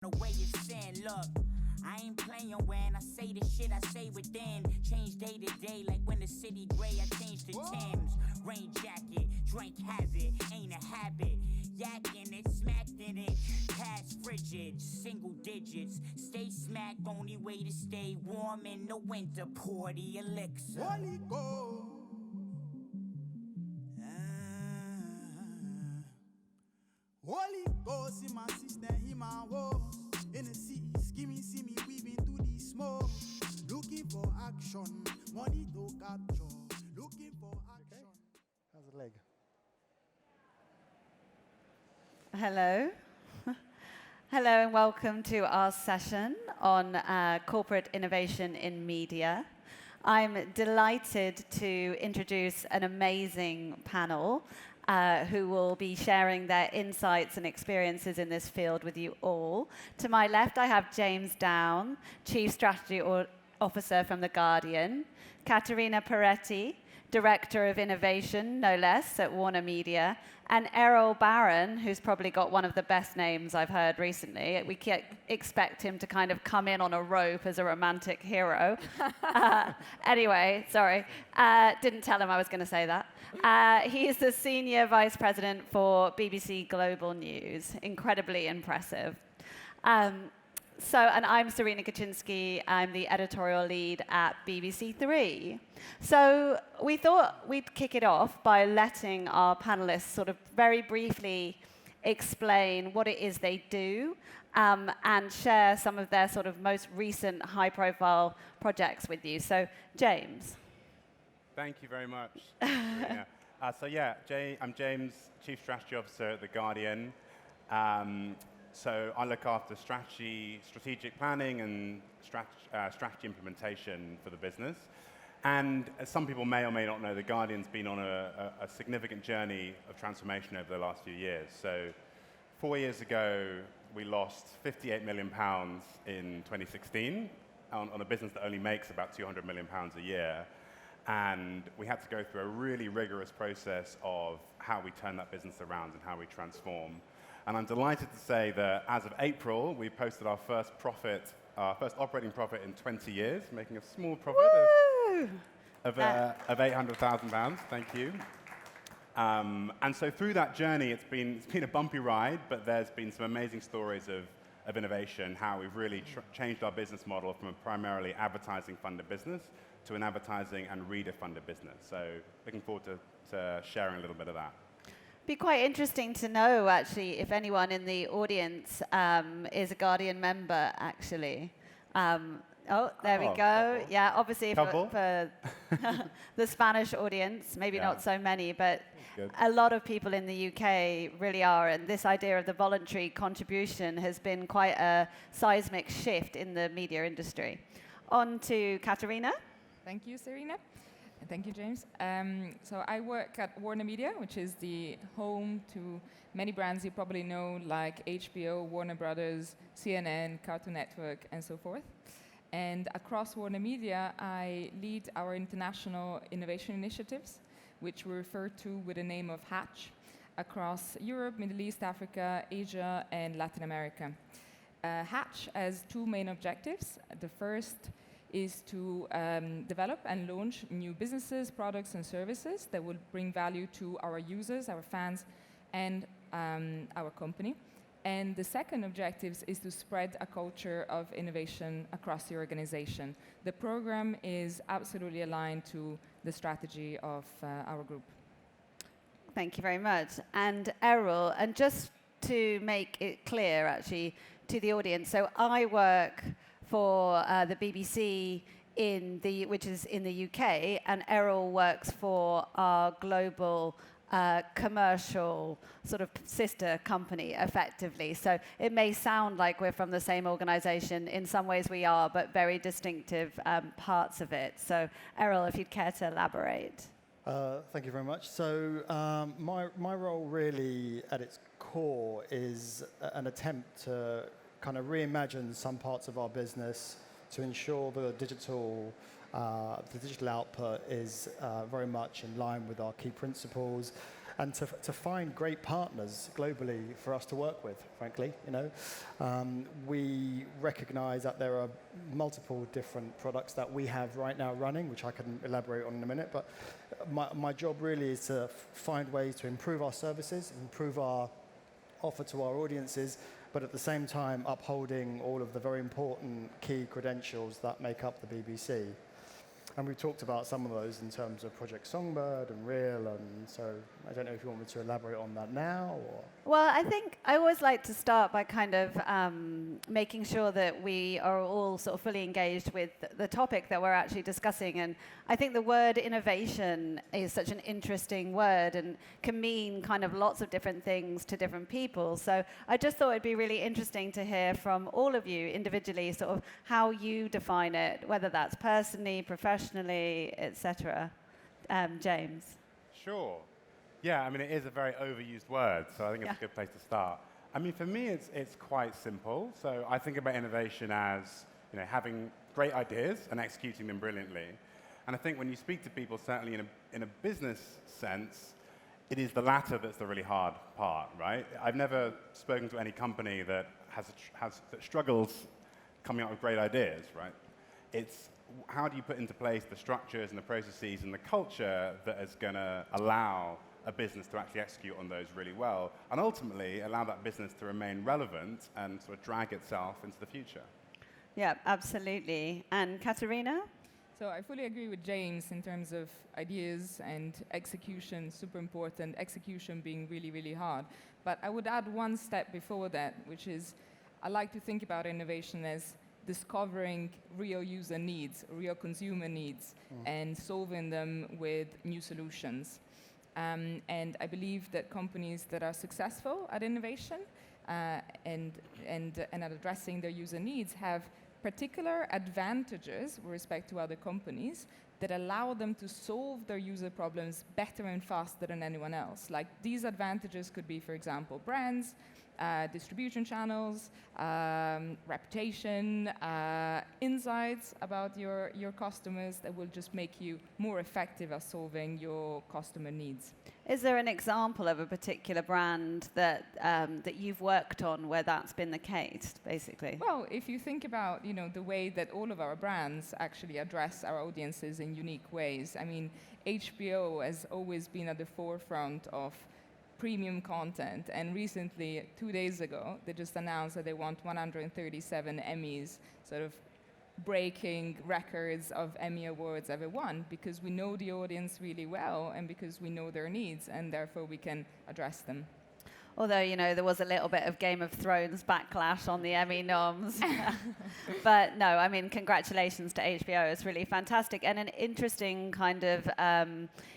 The way it's sin, look, I ain't playing when I say the shit I say within. Change day to day, like when the city gray, I change the Timbs. Rain jacket, drink habit, ain't a habit. Yakking it, smacked in it, past frigid, single digits. Stay smacked, only way to stay warm in the winter. Pour the elixir. Holy Ghost. Holy Ghost in my system, in my walls. In the city, skimming, see me weaving through the smoke. Looking for action, money to capture. Looking for action. Okay. How's the leg? Hello. Hello and welcome to our session on corporate innovation in media. I'm delighted to introduce an amazing panel who will be sharing their insights and experiences in this field with you all. To my left, I have James Down, Chief Strategy Officer from The Guardian, Caterina Preti, Director of Innovation, no less, at WarnerMedia, and Errol Baran, who's probably got one of the best names I've heard recently. We can't expect him to kind of come in on a rope as a romantic hero. Anyway, sorry. Didn't tell him I was going to say that. He is the Senior Vice President for BBC Global News. Incredibly impressive. And I'm Serena Kutchinsky. I'm the editorial lead at BBC Three. So we thought we'd kick it off by letting our panelists sort of very briefly explain what it is they do and share some of their sort of most recent high-profile projects with you. So, James. Thank you very much, Serena. I'm James, Chief Strategy Officer at The Guardian. So I look after strategic planning and strategy implementation for the business. And as some people may or may not know, The Guardian's been on a significant journey of transformation over the last few years. So 4 years ago, we lost £58 million in 2016 on a business that only makes about £200 million a year. And we had to go through a really rigorous process of how we turn that business around and how we transform. And I'm delighted to say that as of April, we posted our first operating profit in 20 years, making a small profit of £800,000. Thank you. And so through that journey, it's been a bumpy ride, but there's been some amazing stories of innovation, how we've really changed our business model from a primarily advertising-funded business to an advertising and reader-funded business. So looking forward to sharing a little bit of that. Be quite interesting to know, actually, if anyone in the audience is a Guardian member, actually. Oh, there we go. Couple. Yeah, obviously for the Spanish audience, maybe not so many, but a lot of people in the UK really are. And this idea of the voluntary contribution has been quite a seismic shift in the media industry. On to Caterina. Thank you, Serena. And thank you, James. So I work at WarnerMedia, which is the home to many brands you probably know, like HBO, Warner Brothers, CNN, Cartoon Network, and so forth. And across WarnerMedia, I lead our international innovation initiatives, which we refer to with the name of Hatch, across Europe, Middle East, Africa, Asia, and Latin America. Hatch has two main objectives. The first is to develop and launch new businesses, products, and services that will bring value to our users, our fans, and our company. And the second objective is to spread a culture of innovation across the organization. The program is absolutely aligned to the strategy of our group. Thank you very much. And Errol, and just to make it clear, actually, to the audience, so I work for the BBC, which is in the UK, and Errol works for our global commercial sort of sister company, effectively. So it may sound like we're from the same organization. In some ways we are, but very distinctive parts of it. So Errol, if you'd care to elaborate. Thank you very much. So my role really at its core is an attempt to kind of reimagine some parts of our business to ensure the digital output is very much in line with our key principles, and to find great partners globally for us to work with, frankly. We recognize that there are multiple different products that we have right now running, which I can elaborate on in a minute, but my job really is to find ways to improve our services, improve our offer to our audiences, but at the same time upholding all of the very important key credentials that make up the BBC. And we've talked about some of those in terms of Project Songbird and Real, and so I don't know if you want me to elaborate on that now, or... Well, I think I always like to start by kind of making sure that we are all sort of fully engaged with the topic that we're actually discussing. And I think the word innovation is such an interesting word and can mean kind of lots of different things to different people. So I just thought it'd be really interesting to hear from all of you individually sort of how you define it, whether that's personally, professionally, etc. James? Sure. Yeah, I mean, it is a very overused word, so I think it's a good place to start. I mean, for me, it's quite simple. So I think about innovation as, having great ideas and executing them brilliantly. And I think when you speak to people, certainly in a business sense, it is the latter that's the really hard part, right? I've never spoken to any company that that struggles coming up with great ideas, right? It's how do you put into place the structures and the processes and the culture that is going to allow a business to actually execute on those really well, and ultimately allow that business to remain relevant and sort of drag itself into the future. Yeah, absolutely. And Caterina? So I fully agree with James in terms of ideas and execution, super important, execution being really, really hard. But I would add one step before that, which is I like to think about innovation as discovering real user needs, real consumer needs, and solving them with new solutions. And I believe that companies that are successful at innovation and at addressing their user needs have particular advantages with respect to other companies that allow them to solve their user problems better and faster than anyone else. Like these advantages could be, for example, brands, distribution channels, reputation, insights about your customers that will just make you more effective at solving your customer needs. Is there an example of a particular brand that you've worked on where that's been the case, basically? Well, if you think about the way that all of our brands actually address our audiences in unique ways, I mean, HBO has always been at the forefront of premium content, and recently, 2 days ago, they just announced that they want 137 Emmys, sort of breaking records of Emmy Awards ever won, because we know the audience really well and because we know their needs, and therefore we can address them. Although, there was a little bit of Game of Thrones backlash on the Emmy noms. But no, I mean, congratulations to HBO. It's really fantastic. And an interesting kind of,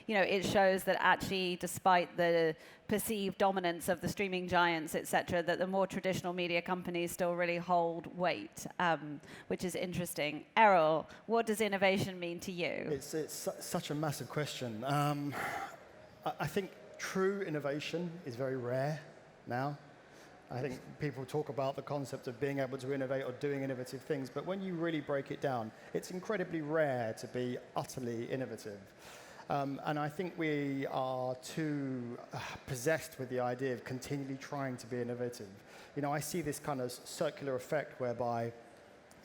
it shows that actually, despite the perceived dominance of the streaming giants, etc., that the more traditional media companies still really hold weight, which is interesting. Errol, what does innovation mean to you? It's such a massive question. I think true innovation is very rare now. I think people talk about the concept of being able to innovate or doing innovative things, but when you really break it down, it's incredibly rare to be utterly innovative. And I think we are too possessed with the idea of continually trying to be innovative. I see this kind of circular effect whereby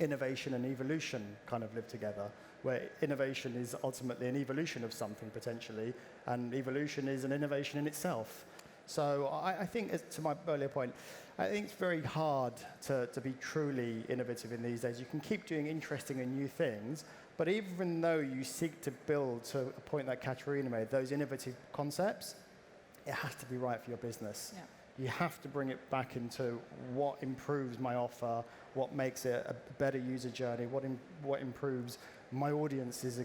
innovation and evolution kind of live together, where innovation is ultimately an evolution of something potentially, and evolution is an innovation in itself. So I think, to my earlier point, I think it's very hard to be truly innovative in these days. You can keep doing interesting and new things, but even though you seek to build, to a point that Caterina made, those innovative concepts, it has to be right for your business. Yeah. You have to bring it back into what improves my offer, what makes it a better user journey, what improves my audience's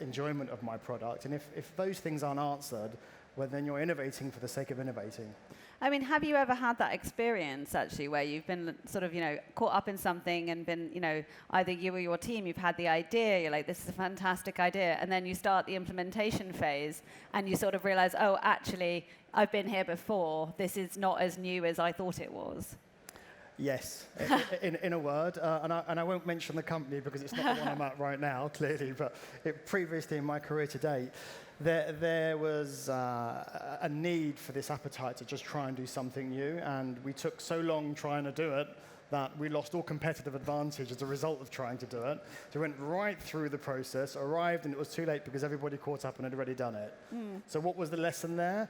enjoyment of my product. And if those things aren't answered, well, then you're innovating for the sake of innovating. I mean, have you ever had that experience, actually, where you've been sort of, caught up in something and been, either you or your team, you've had the idea, you're like, this is a fantastic idea, and then you start the implementation phase, and you sort of realize, oh, actually, I've been here before. This is not as new as I thought it was. Yes, in a word, and I won't mention the company because it's not the one I'm at right now, clearly, but previously in my career to date, there was a need for this appetite to just try and do something new, and we took so long trying to do it that we lost all competitive advantage as a result of trying to do it. So we went right through the process, arrived, and it was too late because everybody caught up and had already done it. So what was the lesson there?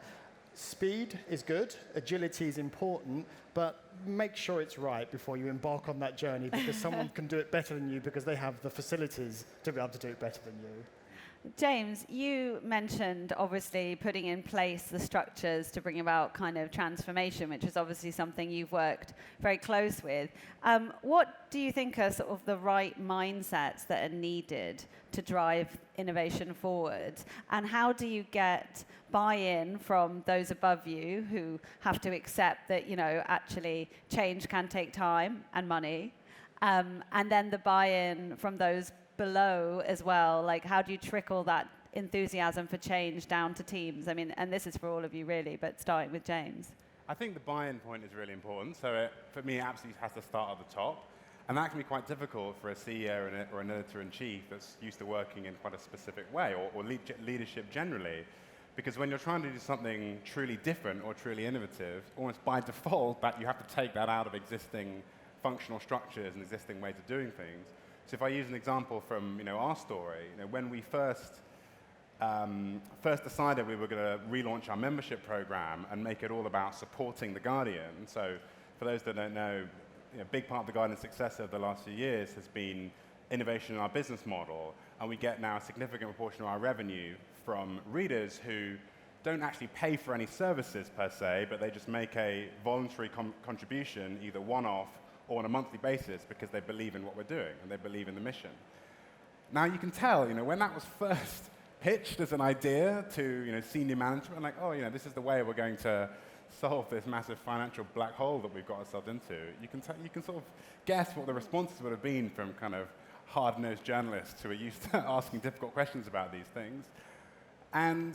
Speed is good, agility is important, but make sure it's right before you embark on that journey, because someone can do it better than you because they have the facilities to be able to do it better than you. James, you mentioned obviously putting in place the structures to bring about kind of transformation, which is obviously something you've worked very close with. What do you think are sort of the right mindsets that are needed to drive innovation forward? And how do you get buy-in from those above you who have to accept that, you know, actually change can take time and money, and then the buy-in from those below as well? Like, how do you trickle that enthusiasm for change down to teams? I mean, and this is for all of you really, but starting with James. I think the buy-in point is really important. So for me, it absolutely has to start at the top. And that can be quite difficult for a CEO or an editor-in-chief that's used to working in quite a specific way, or leadership generally. Because when you're trying to do something truly different or truly innovative, almost by default, that you have to take that out of existing functional structures and existing ways of doing things. So if I use an example from our story, when we first decided we were going to relaunch our membership program and make it all about supporting The Guardian. So for those that don't know, a big part of The Guardian's success over the last few years has been innovation in our business model, and we get now a significant proportion of our revenue from readers who don't actually pay for any services per se, but they just make a voluntary contribution, either one-off or on a monthly basis, because they believe in what we're doing and they believe in the mission. Now you can tell, when that was first pitched as an idea to senior management, like, this is the way we're going to solve this massive financial black hole that we've got ourselves into. You can sort of guess what the responses would have been from kind of hard-nosed journalists who are used to asking difficult questions about these things. And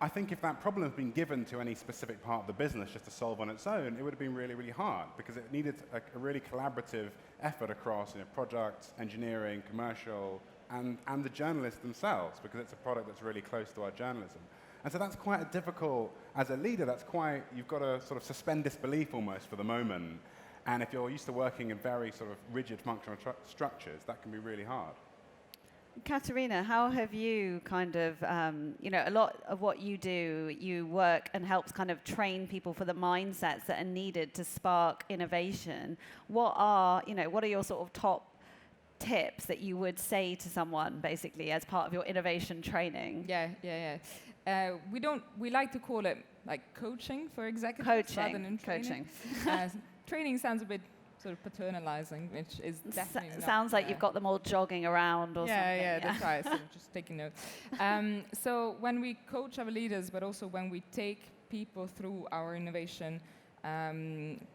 I think if that problem had been given to any specific part of the business just to solve on its own, it would have been really, really hard, because it needed a really collaborative effort across product, engineering, commercial, and the journalists themselves, because it's a product that's really close to our journalism. And so that's quite difficult as a leader. You've got to sort of suspend disbelief almost for the moment. And if you're used to working in very sort of rigid functional structures, that can be really hard. Caterina, how have you kind of, a lot of what you do, you work and helps kind of train people for the mindsets that are needed to spark innovation. What are your sort of top tips that you would say to someone basically as part of your innovation training? Yeah. We like to call it like coaching for executives rather than training. Training sounds a bit sort of paternalizing, which is definitely not. Sounds like you've got them all jogging around or something. Yeah, that's right. So just taking notes. So when we coach our leaders, but also when we take people through our innovation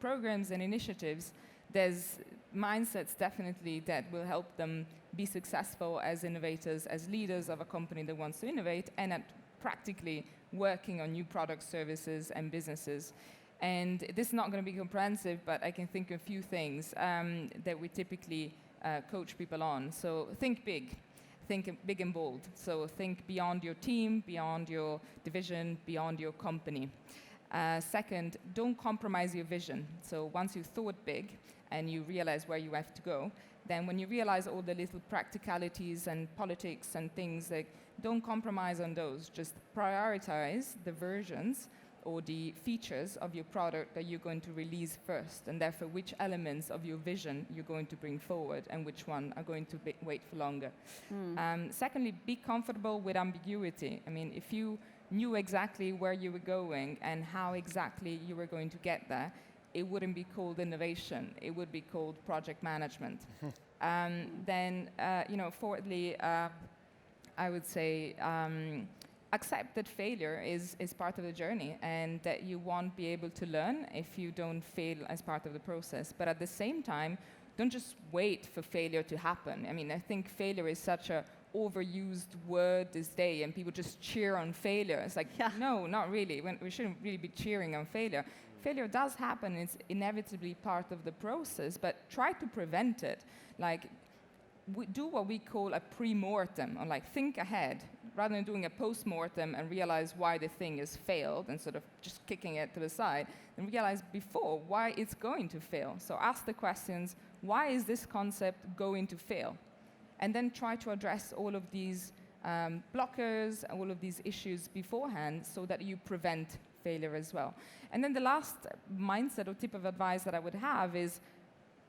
programs and initiatives, there's mindsets definitely that will help them be successful as innovators, as leaders of a company that wants to innovate, and at practically working on new products, services, and businesses. And this is not going to be comprehensive, but I can think of a few things that we typically coach people on. So think big and bold. So think beyond your team, beyond your division, beyond your company. Second, don't compromise your vision. So once you've thought big and you realize where you have to go, then when you realize all the little practicalities and politics and things, don't compromise on those. Just prioritize the versions or the features of your product that you're going to release first, and therefore which elements of your vision you're going to bring forward and which one are going to wait for longer. Secondly, be comfortable with ambiguity. I mean, if you knew exactly where you were going and how exactly you were going to get there, it wouldn't be called innovation. It would be called project management. Fourthly, I would say accept that failure is part of the journey, and that you won't be able to learn if you don't fail as part of the process. But at the same time, don't just wait for failure to happen. I mean, I think failure is such a overused word this day, and people just cheer on failure. It's like, no, not really. We shouldn't really be cheering on failure. Failure does happen. It's inevitably part of the process, but try to prevent it. Like, we do what we call a pre-mortem, or like think ahead, rather than doing a post-mortem and realize why the thing has failed and sort of just kicking it to the side, then realize before why it's going to fail. So ask the questions, why is this concept going to fail? And then try to address all of these blockers, all of these issues beforehand so that you prevent failure as well. And then the last mindset or tip of advice that I would have is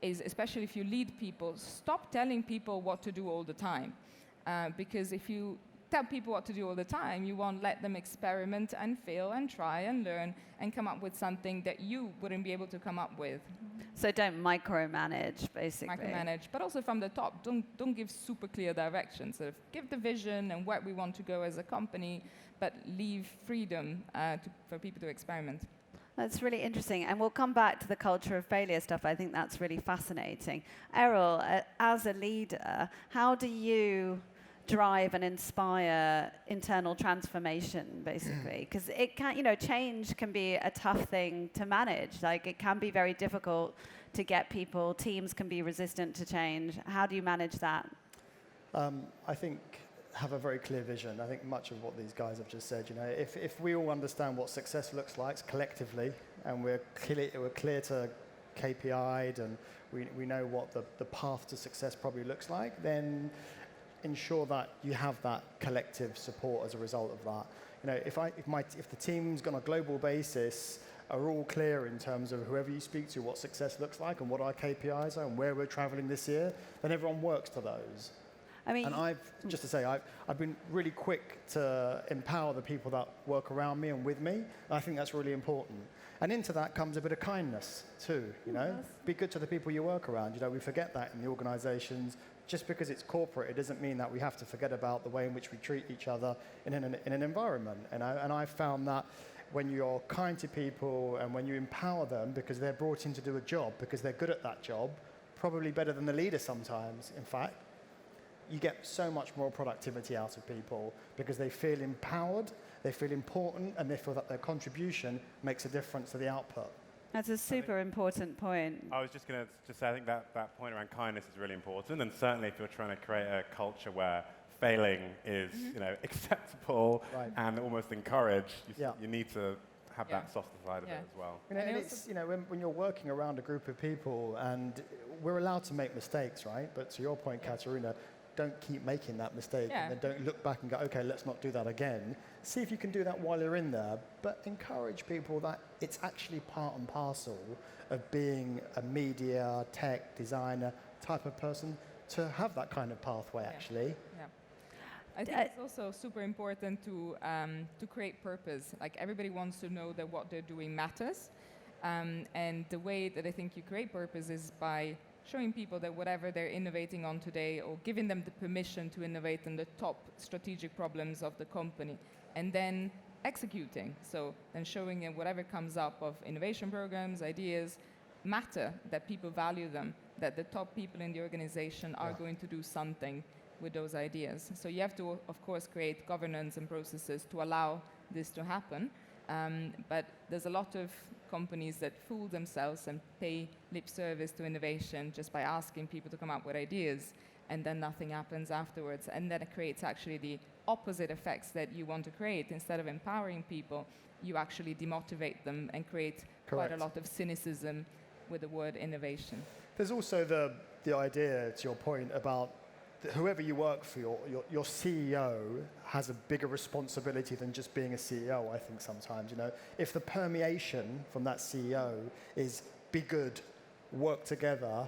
especially if you lead people, stop telling people what to do all the time. Because if you tell people what to do all the time, you won't let them experiment and fail and try and learn and come up with something that you wouldn't be able to come up with. So don't micromanage, basically. Micromanage, but also from the top, don't give super clear directions. Sort of give the vision and where we want to go as a company, but leave freedom for people to experiment. That's really interesting. And we'll come back to the culture of failure stuff. I think that's really fascinating. Errol, as a leader, how do you drive and inspire internal transformation, basically? Because it can, change can be a tough thing to manage. Like, it can be very difficult to get people. Teams can be resistant to change. How do you manage that? I think have a very clear vision. I think much of what these guys have just said, if we all understand what success looks like collectively, and we're clear to KPI'd, and we know what the path to success probably looks like, then ensure that you have that collective support as a result of that. If the teams on a global basis are all clear in terms of whoever you speak to, what success looks like, and what our KPIs are, and where we're traveling this year, then everyone works to those. And I've been really quick to empower the people that work around me and with me. And I think that's really important. And into that comes a bit of kindness too, Yes. Be good to the people you work around. We forget that in the organizations. Just because it's corporate, it doesn't mean that we have to forget about the way in which we treat each other in an environment. And I've found that when you're kind to people and when you empower them because they're brought in to do a job, because they're good at that job, probably better than the leader sometimes, in fact, you get so much more productivity out of people because they feel empowered, they feel important, and they feel that their contribution makes a difference to the output. That's a super important point. I was just going to say, I think that point around kindness is really important, and certainly if you're trying to create a culture where failing is acceptable and almost encouraged, you need to have that softer side of it as well. And it's, when you're working around a group of people, and we're allowed to make mistakes, right? But to your point, Caterina, don't keep making that mistake and then don't look back and go, okay, let's not do that again. See if you can do that while you're in there, but encourage people that it's actually part and parcel of being a media, tech, designer type of person to have that kind of pathway, actually. Yeah. I think it's also super important to create purpose. Like, everybody wants to know that what they're doing matters. And the way that I think you create purpose is by showing people that whatever they're innovating on today, or giving them the permission to innovate on the top strategic problems of the company, and then executing. So then showing them whatever comes up of innovation programs, ideas, matter, that people value them, that the top people in the organization are going to do something with those ideas. So you have to, of course, create governance and processes to allow this to happen. But there's a lot of companies that fool themselves and pay lip service to innovation just by asking people to come up with ideas, and then nothing happens afterwards. And then it creates actually the opposite effects that you want to create. Instead of empowering people, you actually demotivate them and create quite a lot of cynicism with the word innovation. There's also the idea, to your point, about whoever you work for, your CEO has a bigger responsibility than just being a CEO, I think sometimes. If the permeation from that CEO is be good, work together,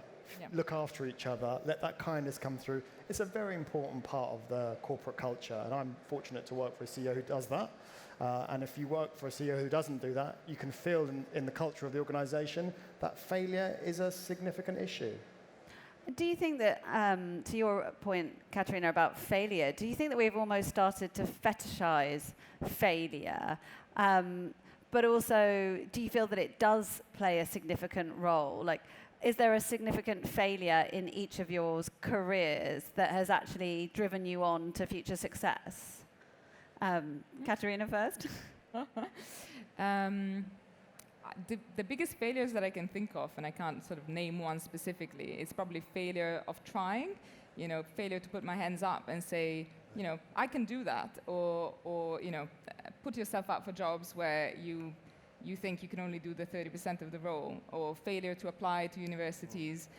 look after each other, let that kindness come through, it's a very important part of the corporate culture. And I'm fortunate to work for a CEO who does that. And if you work for a CEO who doesn't do that, you can feel in the culture of the organization that failure is a significant issue. Do you think that, to your point, Caterina, about failure, do you think that we've almost started to fetishize failure? But also, do you feel that it does play a significant role? Like, is there a significant failure in each of your careers that has actually driven you on to future success? Caterina first. The biggest failures that I can think of, and I can't sort of name one specifically, it's probably failure of trying, failure to put my hands up and say, I can do that, or put yourself up for jobs where you think you can only do the 30% of the role, or failure to apply to universities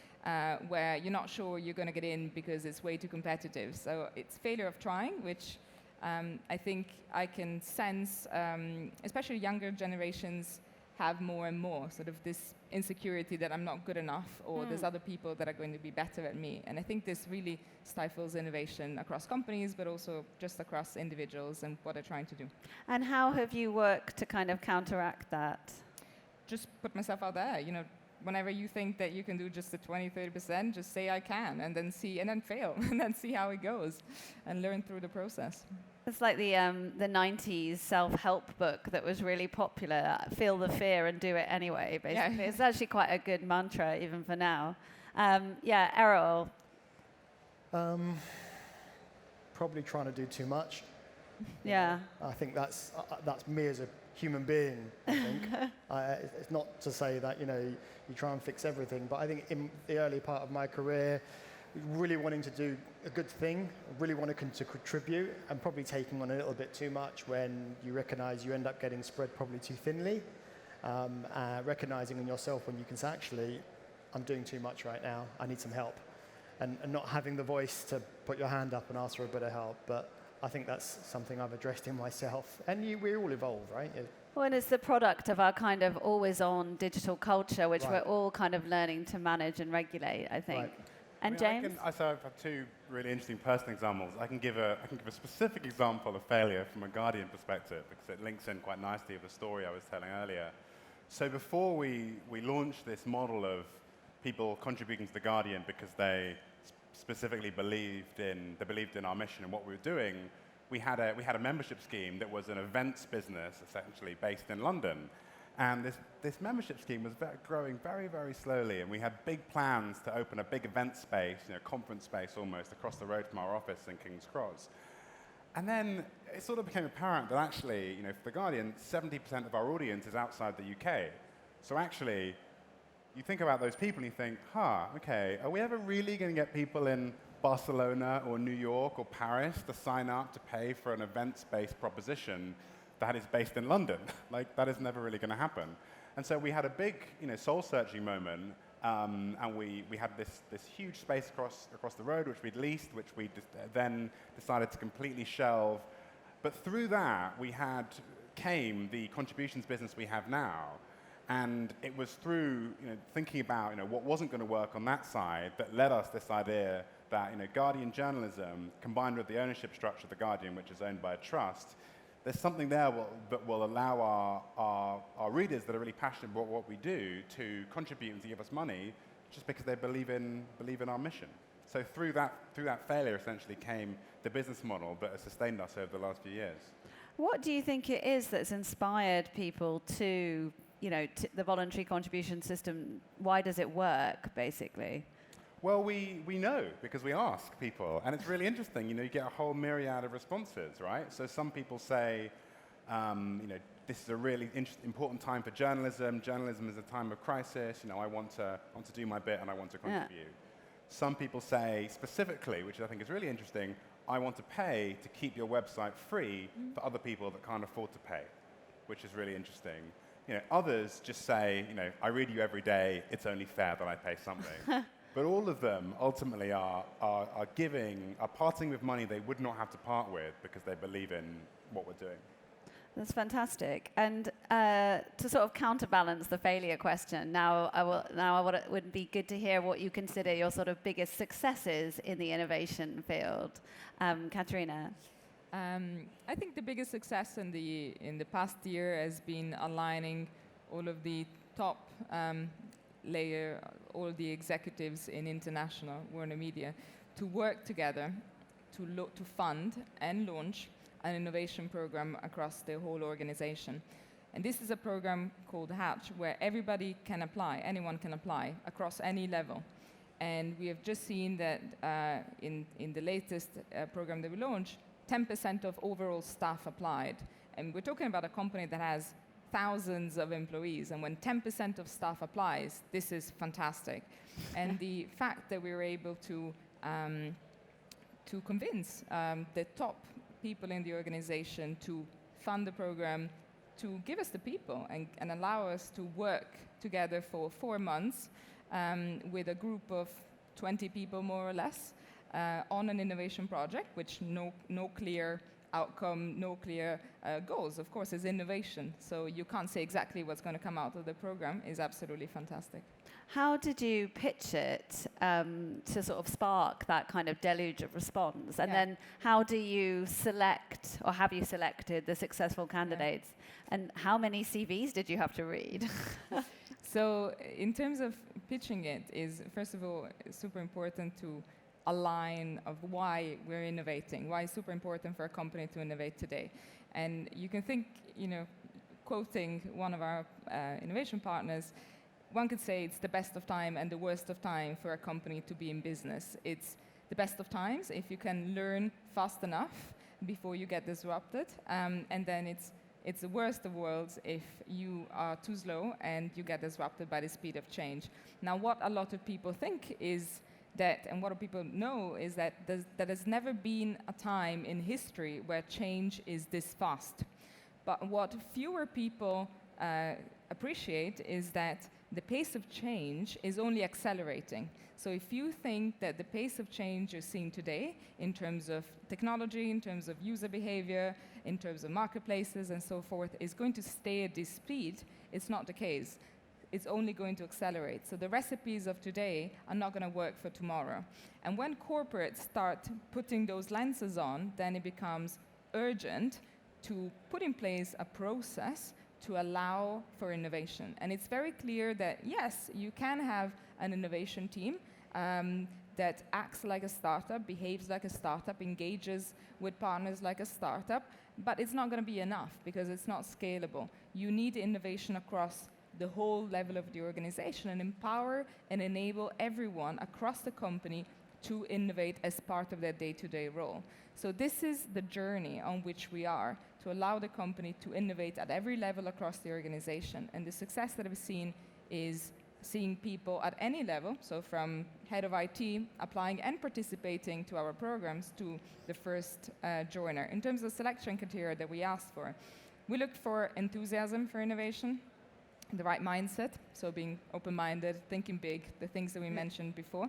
where you're not sure you're going to get in because it's way too competitive. So it's failure of trying, which I think I can sense, especially younger generations have more and more sort of this insecurity that I'm not good enough, or there's other people that are going to be better at me. And I think this really stifles innovation across companies, but also just across individuals and what they're trying to do. And how have you worked to kind of counteract that? Just put myself out there. Whenever you think that you can do just the 20-30%, just say I can, and then fail, and then see how it goes, and learn through the process. It's like the 90s self-help book that was really popular, feel the fear and do it anyway, basically. Yeah. It's actually quite a good mantra, even for now. Errol? Probably trying to do too much. Yeah. I think that's me as a human being, I think. It's not to say that, you try and fix everything, but I think in the early part of my career, really wanting to do a good thing, really wanting to contribute, and probably taking on a little bit too much when you recognize you end up getting spread probably too thinly, recognizing in yourself when you can say, actually, I'm doing too much right now, I need some help, and not having the voice to put your hand up and ask for a bit of help. But I think that's something I've addressed in myself, and we all evolve, right? Well, and it's the product of our kind of always-on digital culture, which we're all kind of learning to manage and regulate, I think. Right. And James? I have two really interesting personal examples. I can give a specific example of failure from a Guardian perspective, because it links in quite nicely with the story I was telling earlier. So before we launched this model of people contributing to the Guardian because they specifically believed in our mission and what we were doing, we had a membership scheme that was an events business, essentially based in London. And this membership scheme was growing very, very slowly, and we had big plans to open a big event space, conference space almost, across the road from our office in King's Cross. And then it sort of became apparent that actually, for The Guardian, 70% of our audience is outside the UK. So actually, you think about those people and you think, okay, are we ever really going to get people in Barcelona or New York or Paris to sign up to pay for an events-based proposition that is based in London? Like, that is never really going to happen. And so we had a big, soul-searching moment, and we had this huge space across the road, which we'd leased, which we then decided to completely shelve. But through that, came the contributions business we have now. And it was through thinking about what wasn't going to work on that side that led us this idea that Guardian journalism, combined with the ownership structure of The Guardian, which is owned by a trust, there's something there that will allow our readers that are really passionate about what we do to contribute and to give us money just because they believe in our mission. So through that failure essentially came the business model that has sustained us over the last few years. What do you think it is that's inspired people to, the voluntary contribution system? Why does it work, basically? Well, we know because we ask people, and it's really interesting. You get a whole myriad of responses, right? So some people say, this is a really important time for journalism. Journalism is a time of crisis. I want to do my bit and I want to contribute. Yeah. Some people say specifically, which I think is really interesting, I want to pay to keep your website free for other people that can't afford to pay, which is really interesting. Others just say, I read you every day. It's only fair that I pay something. But all of them ultimately are parting with money they would not have to part with because they believe in what we're doing. That's fantastic. And to sort of counterbalance the failure question, it would be good to hear what you consider your sort of biggest successes in the innovation field. Caterina? I think the biggest success in the past year has been aligning all of the top layer, all the executives in international WarnerMedia to work together to fund and launch an innovation program across the whole organization. And this is a program called Hatch, where everybody can apply, anyone can apply across any level. And we have just seen that in the latest program that we launched, 10% of overall staff applied. And we're talking about a company that has thousands of employees, and when 10% of staff applies, this is fantastic. And the fact that we were able to to convince the top people in the organization to fund the program, to give us the people and allow us to work together for 4 months with a group of 20 people, more or less, on an innovation project, which no clear outcome, no clear goals. Of course, it's innovation, so you can't say exactly what's going to come out of the program. Is absolutely fantastic. How did you pitch it to sort of spark that kind of deluge of response? And then how do you select, or have you selected, the successful candidates? And how many CVs did you have to read? So in terms of pitching it, is first of all, it's super important to align of why we're innovating, why it's super important for a company to innovate today. And you can think, quoting one of our innovation partners, one could say it's the best of time and the worst of time for a company to be in business. It's the best of times if you can learn fast enough before you get disrupted, and then it's the worst of worlds if you are too slow and you get disrupted by the speed of change. Now, what a lot of people think is that, and what people know, is that there has never been a time in history where change is this fast. But what fewer people appreciate is that the pace of change is only accelerating. So if you think that the pace of change you're seeing today in terms of technology, in terms of user behavior, in terms of marketplaces and so forth is going to stay at this speed, it's not the case. It's only going to accelerate. So the recipes of today are not going to work for tomorrow. And when corporates start putting those lenses on, then it becomes urgent to put in place a process to allow for innovation. And it's very clear that, yes, you can have an innovation team that acts like a startup, behaves like a startup, engages with partners like a startup, but it's not going to be enough because it's not scalable. You need innovation across the whole level of the organization and empower and enable everyone across the company to innovate as part of their day-to-day role. So this is the journey on which we are, to allow the company to innovate at every level across the organization. And the success that I've seen is seeing people at any level, so from head of IT applying and participating to our programs to the first joiner. In terms of selection criteria that we asked for, we looked for enthusiasm for innovation, the right mindset, so being open-minded, thinking big, the things that we mentioned before.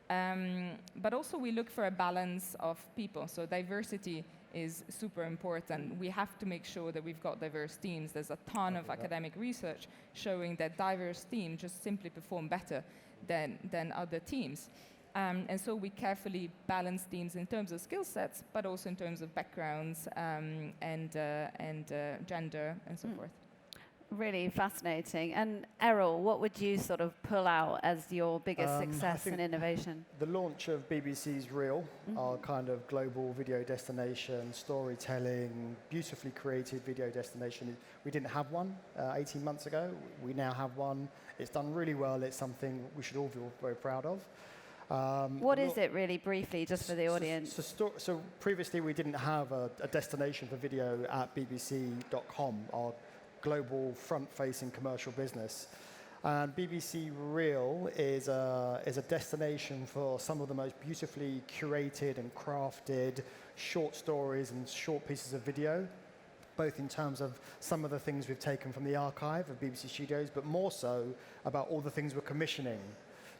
But also we look for a balance of people, so diversity is super important. We have to make sure that we've got diverse teams. There's a ton of academic research showing that diverse teams just simply perform better than other teams. And so we carefully balance teams in terms of skill sets, but also in terms of backgrounds and gender and so forth. Really fascinating. And Errol, what would you sort of pull out as your biggest success in innovation? The launch of BBC's Reel, our kind of global video destination, storytelling, beautifully created video destination. We didn't have one 18 months ago. We now have one. It's done really well. It's something we should all feel very proud of. What is it really briefly, just for the audience? So previously we didn't have a destination for video at bbc.com, our global front-facing commercial business. And BBC Reel is a destination for some of the most beautifully curated and crafted short stories and short pieces of video, both in terms of some of the things we've taken from the archive of BBC Studios, but more so about all the things we're commissioning.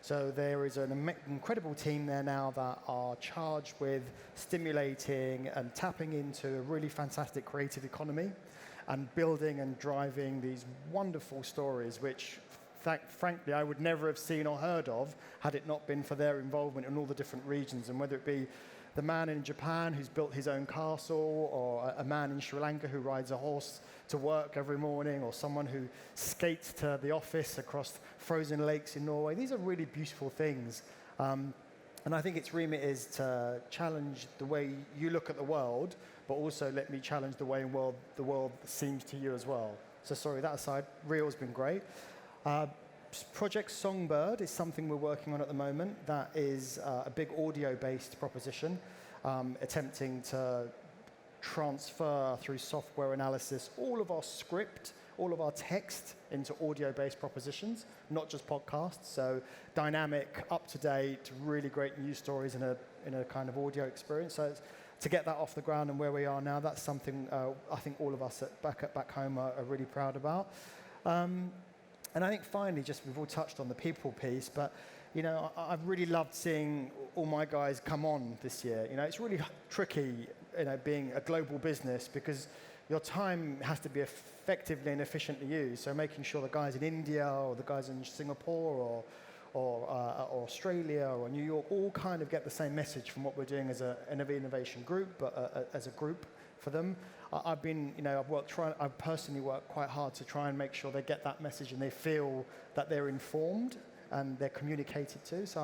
So there is an incredible team there now that are charged with stimulating and tapping into a really fantastic creative economy and building and driving these wonderful stories, which, frankly, I would never have seen or heard of had it not been for their involvement in all the different regions. And whether it be the man in Japan who's built his own castle, or a man in Sri Lanka who rides a horse to work every morning, or someone who skates to the office across frozen lakes in Norway. These are really beautiful things. And I think its remit is to challenge the way you look at the world, but also let me challenge the way the world seems to you as well. So sorry, that aside, Reel's been great. Project Songbird is something we're working on at the moment. That is a big audio-based proposition, attempting to transfer through software analysis all of our script, all of our text into audio-based propositions, not just podcasts. So dynamic, up-to-date, really great news stories in a kind of audio experience. So to get that off the ground and where we are now, that's something I think all of us back home are really proud about. And I think finally, just we've all touched on the people piece, but you know, I've really loved seeing all my guys come on this year. You know, it's really tricky, you know, being a global business because your time has to be effectively and efficiently used. So making sure the guys in India or the guys in Singapore or Australia or New York all kind of get the same message from what we're doing as an innovation group, but as a group for them. I've personally worked quite hard to try and make sure they get that message and they feel that they're informed and they're communicated to. So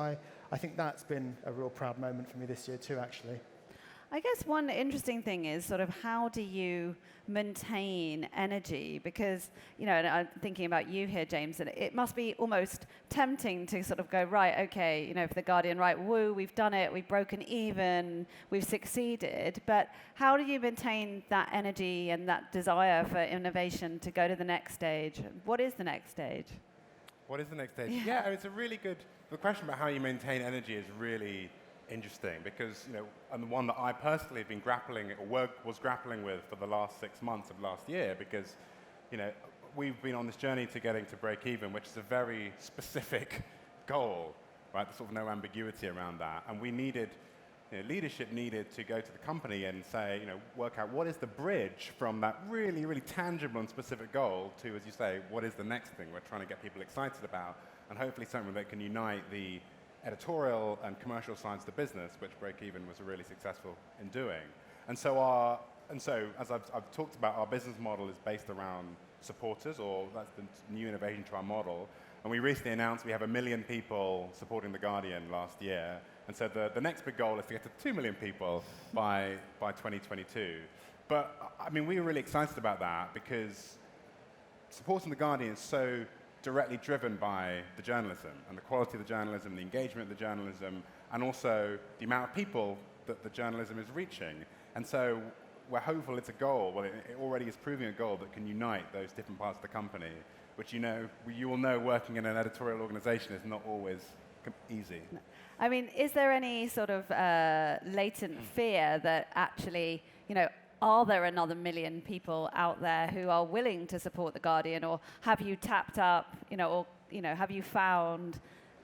I think that's been a real proud moment for me this year too, actually. I guess one interesting thing is sort of how do you maintain energy? Because, you know, and I'm thinking about you here, James, and it must be almost tempting to sort of go, right, okay, you know, for The Guardian, right, woo, we've done it, we've broken even, we've succeeded. But how do you maintain that energy and that desire for innovation to go to the next stage? What is the next stage? What is the next stage? Yeah, it's a really good. The question about how you maintain energy is really interesting because, you know, and the one that I personally have been was grappling with for the last 6 months of last year because, you know, we've been on this journey to getting to break even, which is a very specific goal, right? There's sort of no ambiguity around that, and we needed. You know, leadership needed to go to the company and say, you know, work out what is the bridge from that really, really tangible and specific goal to, as you say, what is the next thing we're trying to get people excited about, and hopefully something that can unite the editorial and commercial sides of the business, which Break Even was really successful in doing. And so as I've talked about, our business model is based around supporters, or that's the new innovation to our model. And we recently announced we have 1 million people supporting The Guardian last year. And so the next big goal is to get to 2 million people by 2022. But, I mean, we were really excited about that because supporting The Guardian is so directly driven by the journalism and the quality of the journalism, the engagement of the journalism, and also the amount of people that the journalism is reaching. And so we're hopeful it's a goal. Well, it already is proving a goal that can unite those different parts of the company, which, you know, you will know working in an editorial organization is not always easy. No. I mean, is there any sort of latent fear that actually, you know, are there another 1 million people out there who are willing to support The Guardian, or have you tapped up, you know, or, you know, have you found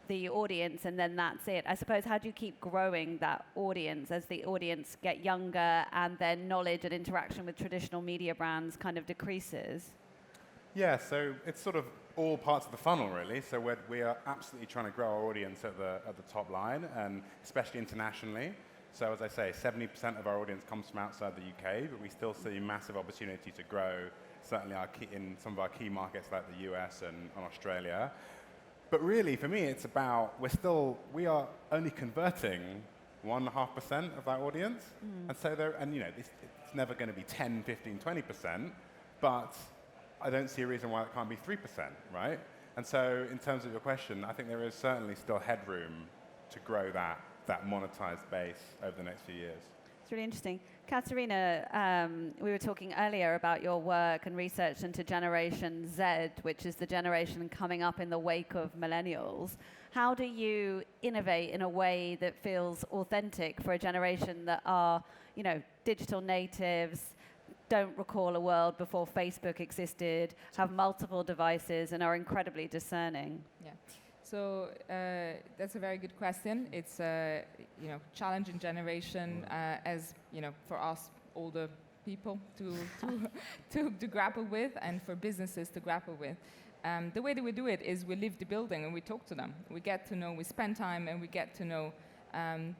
the audience and then that's it? I suppose, how do you keep growing that audience as the audience get younger and their knowledge and interaction with traditional media brands kind of decreases? Yeah, so it's sort of all parts of the funnel, really. So we are absolutely trying to grow our audience at the top line, and especially internationally. So as I say, 70% of our audience comes from outside the UK, but we still see massive opportunity to grow, certainly in some of our key markets like the US and Australia. But really, for me, it's about, we are only converting 1.5% of that audience. And so you know, it's never going to be 10, 15, 20%, but I don't see a reason why it can't be 3%, right? And so in terms of your question, I think there is certainly still headroom to grow that monetized base over the next few years. It's really interesting. Caterina, we were talking earlier about your work and research into Generation Z, which is the generation coming up in the wake of millennials. How do you innovate in a way that feels authentic for a generation that are, you know, digital natives, don't recall a world before Facebook existed, have multiple devices, and are incredibly discerning? Yeah. So that's a very good question. It's a challenging generation, as you know, for us older people to grapple with, and for businesses to grapple with. The way that we do it is we leave the building and we talk to them. We get to know, we spend time, and we get to know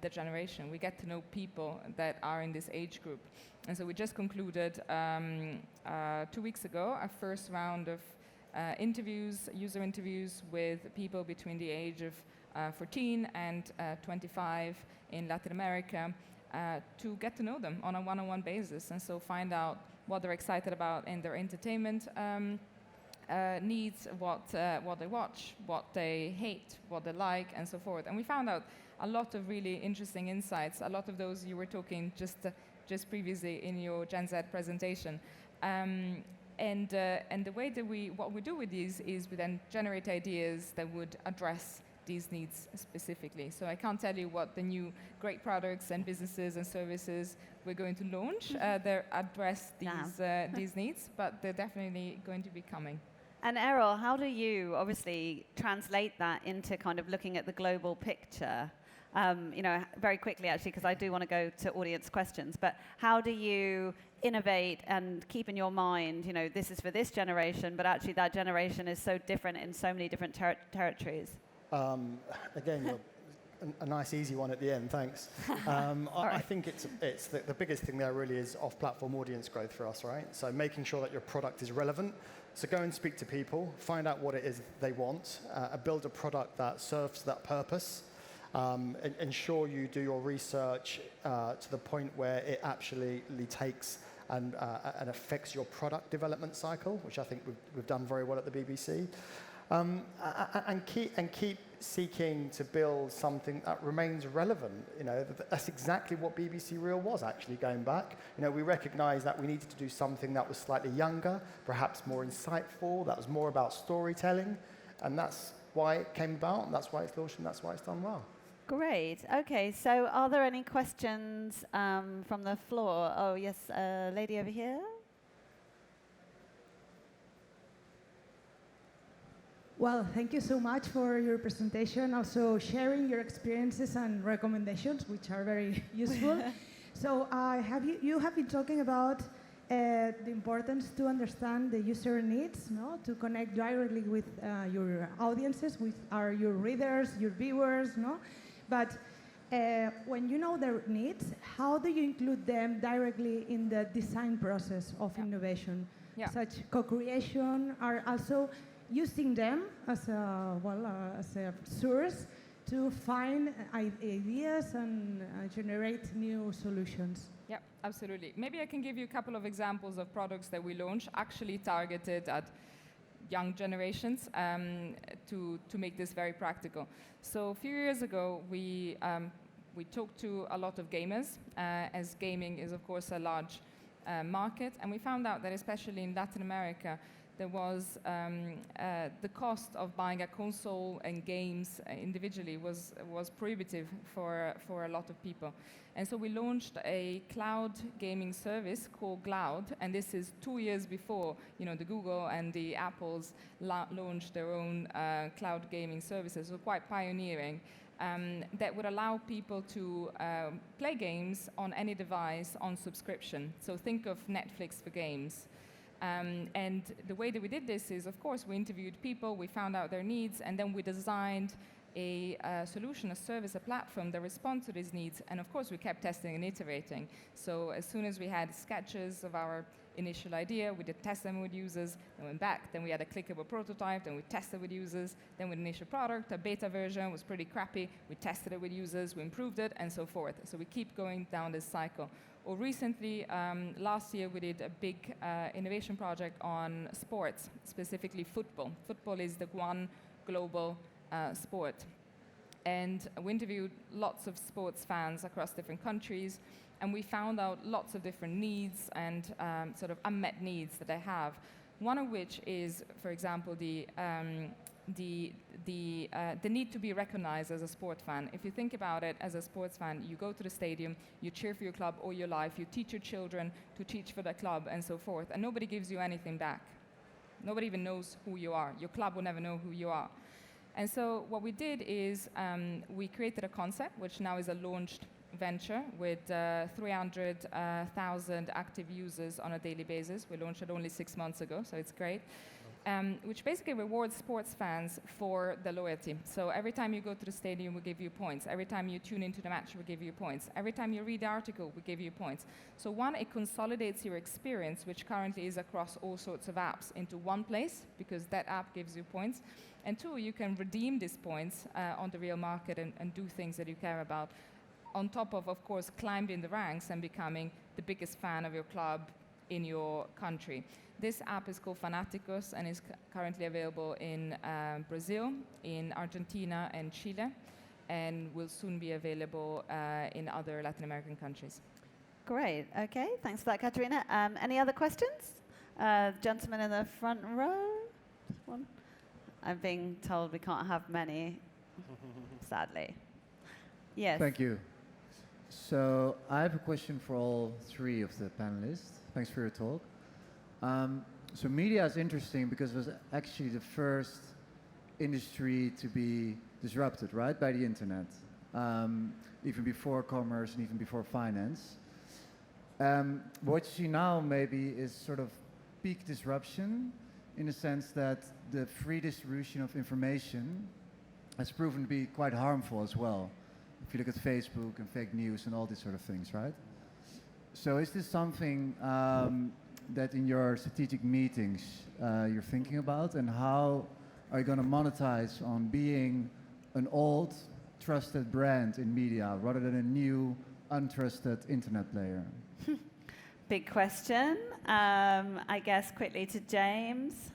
the generation. We get to know people that are in this age group. And so we just concluded 2 weeks ago a first round of user interviews with people between the age of 14 and 25 in Latin America to get to know them on a one-on-one basis, and so find out what they're excited about in their entertainment needs, what they watch, what they hate, what they like, and so forth. And we found out a lot of really interesting insights, a lot of those you were talking just previously in your Gen Z presentation. And the way that what we do with these is we then generate ideas that would address these needs specifically. So I can't tell you what the new great products and businesses and services we're going to launch that address these needs, but they're definitely going to be coming. And Errol, how do you obviously translate that into kind of looking at the global picture? Very quickly, actually, because I do want to go to audience questions, but how do you innovate and keep in your mind, this is for this generation, but actually that generation is so different in so many different territories? Again, a nice easy one at the end, thanks. I think it's the biggest thing there really is off-platform audience growth for us, right? So making sure that your product is relevant. So go and speak to people, find out what it is they want, build a product that serves that purpose. Ensure you do your research to the point where it actually takes and affects your product development cycle, which I think we've done very well at the BBC. And keep seeking to build something that remains relevant. That's exactly what BBC Real was actually going back. We recognized that we needed to do something that was slightly younger, perhaps more insightful, that was more about storytelling, and that's why it came about, and that's why it's launched, and that's why it's done well. Great. Okay, so are there any questions from the floor? Oh, yes, lady over here. Well, thank you so much for your presentation, also sharing your experiences and recommendations, which are very useful. So you have been talking about the importance to understand the user needs, to connect directly with your audiences, with your readers, your viewers, But when you know their needs, how do you include them directly in the design process of innovation? Such co-creation are also using them as a source to find ideas and generate new solutions. Yeah, absolutely. Maybe I can give you a couple of examples of products that we launched, actually targeted at young generations, to make this very practical. So a few years ago, we talked to a lot of gamers, as gaming is, of course, a large market, and we found out that especially in Latin America, there was the cost of buying a console and games individually was prohibitive for a lot of people. And so we launched a cloud gaming service called Cloud, and this is 2 years before the Google and the Apples launched their own cloud gaming services, so quite pioneering, that would allow people to play games on any device on subscription. So think of Netflix for games. And the way that we did this is, of course, we interviewed people, we found out their needs, and then we designed a solution, a service, a platform that responds to these needs. And of course, we kept testing and iterating. So as soon as we had sketches of our initial idea, we did test them with users, then went back, then we had a clickable prototype, then we tested with users, then with initial product, a beta version was pretty crappy, we tested it with users, we improved it, and so forth. So we keep going down this cycle. Or recently, last year, we did a big innovation project on sports, specifically football. Football is the one global sport. And we interviewed lots of sports fans across different countries, and we found out lots of different needs and sort of unmet needs that they have. One of which is, for example, the need to be recognized as a sport fan. If you think about it, as a sports fan, you go to the stadium, you cheer for your club all your life, you teach your children to teach for the club, and so forth, and nobody gives you anything back. Nobody even knows who you are. Your club will never know who you are. And so what we did is we created a concept, which now is a launched venture with 300,000 active users on a daily basis. We launched it only 6 months ago, so it's great. Which basically rewards sports fans for the loyalty. So every time you go to the stadium, we give you points. Every time you tune into the match, we give you points. Every time you read the article, we give you points. So one, it consolidates your experience, which currently is across all sorts of apps, into one place, because that app gives you points. And two, you can redeem these points on the real market and do things that you care about. On top of course, climbing the ranks and becoming the biggest fan of your club in your country. This app is called Fanáticos and is currently available in Brazil, in Argentina, and Chile, and will soon be available in other Latin American countries. Great. Okay, thanks for that, Caterina. Any other questions? Gentleman in the front row. One. I'm being told we can't have many, sadly. Yes. Thank you. So I have a question for all three of the panelists. Thanks for your talk. So media is interesting because it was actually the first industry to be disrupted, right, by the internet, even before commerce and even before finance. What you see now maybe is sort of peak disruption in the sense that the free distribution of information has proven to be quite harmful as well. If you look at Facebook and fake news and all these sort of things, right? So is this something that in your strategic meetings you're thinking about, and how are you going to monetize on being an old, trusted brand in media rather than a new, untrusted internet player? Big question. I guess quickly to James.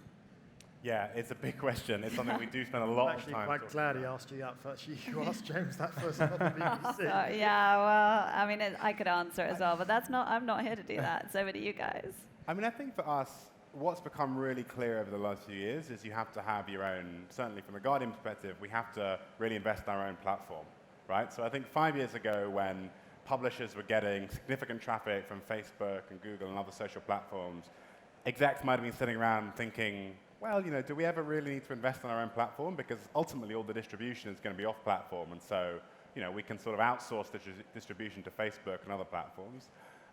Yeah, it's a big question. It's something we do spend a lot of time I'm actually quite glad he asked you that first. You asked James that first, not the BBC. Yeah, well, I mean, I could answer it as well, but I'm not here to do that. It's over to you guys. I mean, I think for us, what's become really clear over the last few years is you have to have your own, certainly from a Guardian perspective, we have to really invest in our own platform, right? So I think 5 years ago when publishers were getting significant traffic from Facebook and Google and other social platforms, execs might have been sitting around thinking, well, you know, do we ever really need to invest in our own platform? Because ultimately all the distribution is going to be off platform, and so, you know, we can sort of outsource the distribution to Facebook and other platforms.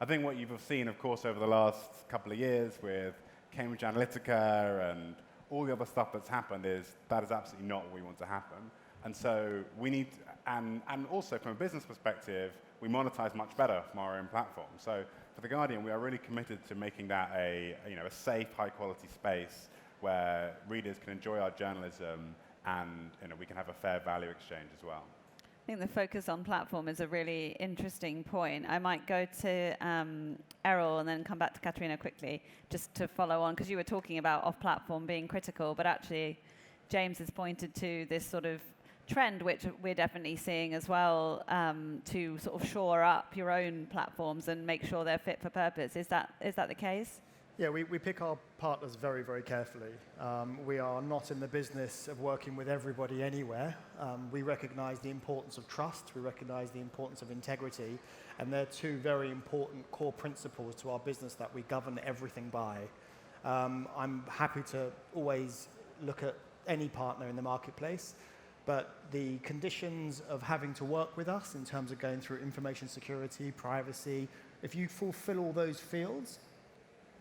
I think what you've seen, of course, over the last couple of years with Cambridge Analytica and all the other stuff that's happened is that is absolutely not what we want to happen. And so we need, and also from a business perspective, we monetize much better from our own platform. So for The Guardian, we are really committed to making that a safe, high-quality space where readers can enjoy our journalism and we can have a fair value exchange as well. I think the focus on platform is a really interesting point. I might go to Errol and then come back to Caterina quickly, just to follow on, because you were talking about off-platform being critical, but actually James has pointed to this sort of trend, which we're definitely seeing as well, to sort of shore up your own platforms and make sure they're fit for purpose. Is that the case? Yeah, we pick our partners very, very carefully. We are not in the business of working with everybody anywhere. We recognize the importance of trust, we recognize the importance of integrity, and they're two very important core principles to our business that we govern everything by. I'm happy to always look at any partner in the marketplace, but the conditions of having to work with us in terms of going through information security, privacy, if you fulfill all those fields,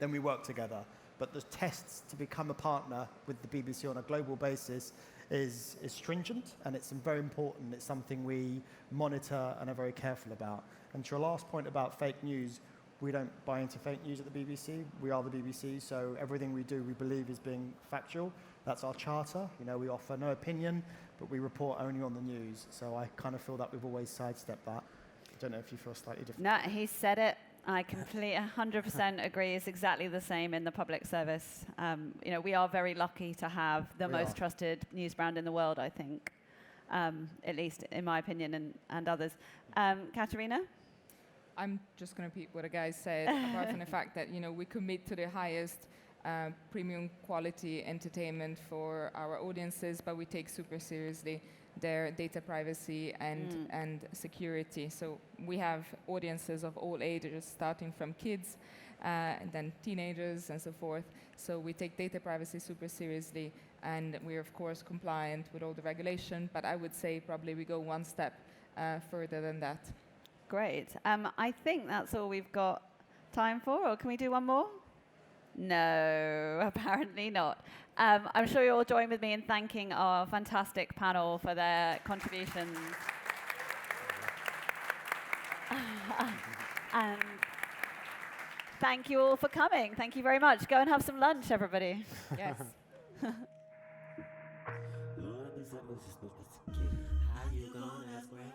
then we work together. But the tests to become a partner with the BBC on a global basis is stringent, and it's very important. It's something we monitor and are very careful about. And to your last point about fake news, we don't buy into fake news at the BBC. We are the BBC, so everything we do, we believe, is being factual. That's our charter. We offer no opinion, but we report only on the news. So I kind of feel that we've always sidestepped that. I don't know if you feel slightly different. No, he said it. I completely 100% agree. It's exactly the same in the public service. We are very lucky to have the most trusted news brand in the world, I think, at least in my opinion and others. Caterina? I'm just going to repeat what the guys said, apart from the fact that, we commit to the highest premium quality entertainment for our audiences, but we take super seriously their data privacy and security. So we have audiences of all ages, starting from kids, and then teenagers and so forth. So we take data privacy super seriously, and we're of course compliant with all the regulation, but I would say probably we go one step further than that. Great. I think that's all we've got time for, or can we do one more? No, apparently not. I'm sure you'll all join with me in thanking our fantastic panel for their contributions. And thank you all for coming. Thank you very much. Go and have some lunch, everybody. Yes.